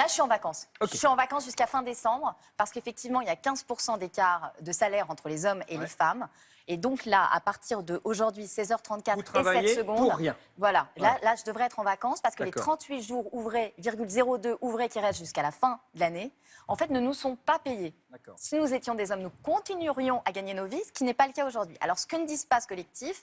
je suis en vacances. Okay. Je suis en vacances jusqu'à fin décembre parce qu'effectivement, il y a 15% d'écart de salaire entre les hommes et les femmes. Et donc là, à partir d'aujourd'hui, 16h34 et 7 secondes, pour rien. voilà, là, je devrais être en vacances parce que les D'accord. 38 jours ouvrés, 0,02 ouvrés qui restent jusqu'à la fin de l'année, en fait, ne nous sont pas payés. D'accord. Si nous étions des hommes, nous continuerions à gagner nos vies, ce qui n'est pas le cas aujourd'hui. Alors, ce que ne dit pas ce collectif,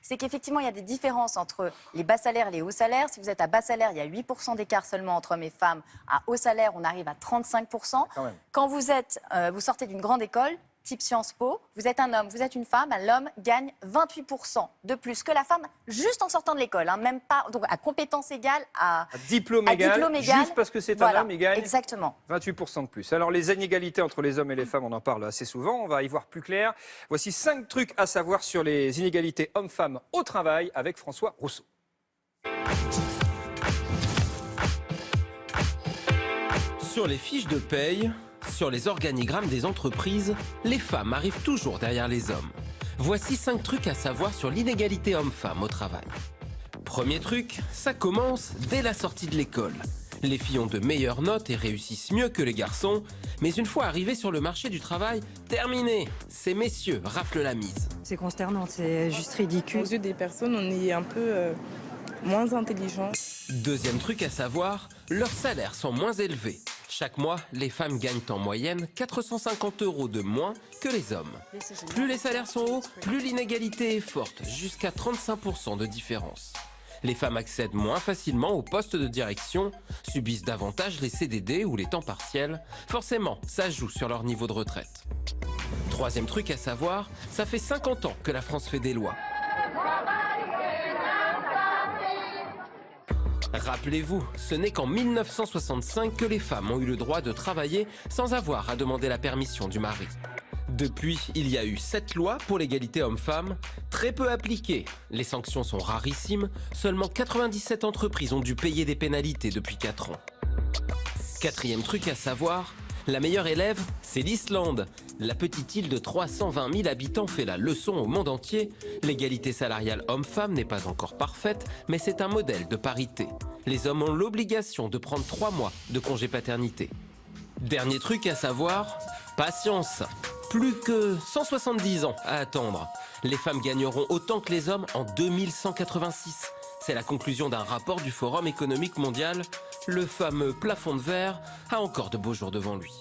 c'est qu'effectivement, il y a des différences entre les bas salaires et les hauts salaires. Si vous êtes à bas salaire, il y a 8% d'écart seulement entre hommes et femmes. À haut salaire, on arrive à 35%. Quand vous sortez d'une grande école, type Sciences Po, vous êtes un homme, vous êtes une femme, l'homme gagne 28% de plus que la femme juste en sortant de l'école, hein, même pas, donc à compétence égale, à diplôme égal, juste parce que c'est un homme, il gagne exactement. 28% de plus. Alors les inégalités entre les hommes et les femmes, on en parle assez souvent, on va y voir plus clair. Voici 5 trucs à savoir sur les inégalités hommes-femmes au travail avec François Rousseau. Sur les fiches de paye, sur les organigrammes des entreprises, les femmes arrivent toujours derrière les hommes. Voici 5 trucs à savoir sur l'inégalité homme-femme au travail. Premier truc, ça commence dès la sortie de l'école. Les filles ont de meilleures notes et réussissent mieux que les garçons, mais une fois arrivées sur le marché du travail, terminé, ces messieurs raflent la mise. C'est consternant, c'est juste ridicule. Aux yeux des personnes, on est un peu moins intelligent. Deuxième truc à savoir, leurs salaires sont moins élevés. Chaque mois, les femmes gagnent en moyenne 450 € de moins que les hommes. Plus les salaires sont hauts, plus l'inégalité est forte, jusqu'à 35% de différence. Les femmes accèdent moins facilement aux postes de direction, subissent davantage les CDD ou les temps partiels. Forcément, ça joue sur leur niveau de retraite. Troisième truc à savoir, ça fait 50 ans que la France fait des lois. Rappelez-vous, ce n'est qu'en 1965 que les femmes ont eu le droit de travailler sans avoir à demander la permission du mari. Depuis, il y a eu 7 lois pour l'égalité homme-femme, très peu appliquées. Les sanctions sont rarissimes, seulement 97 entreprises ont dû payer des pénalités depuis 4 ans. Quatrième truc à savoir, la meilleure élève, c'est l'Islande. La petite île de 320 000 habitants fait la leçon au monde entier. L'égalité salariale homme-femme n'est pas encore parfaite, mais c'est un modèle de parité. Les hommes ont l'obligation de prendre 3 mois de congé paternité. Dernier truc à savoir, patience. Plus que 170 ans à attendre. Les femmes gagneront autant que les hommes en 2186. C'est la conclusion d'un rapport du Forum économique mondial. Le fameux plafond de verre a encore de beaux jours devant lui.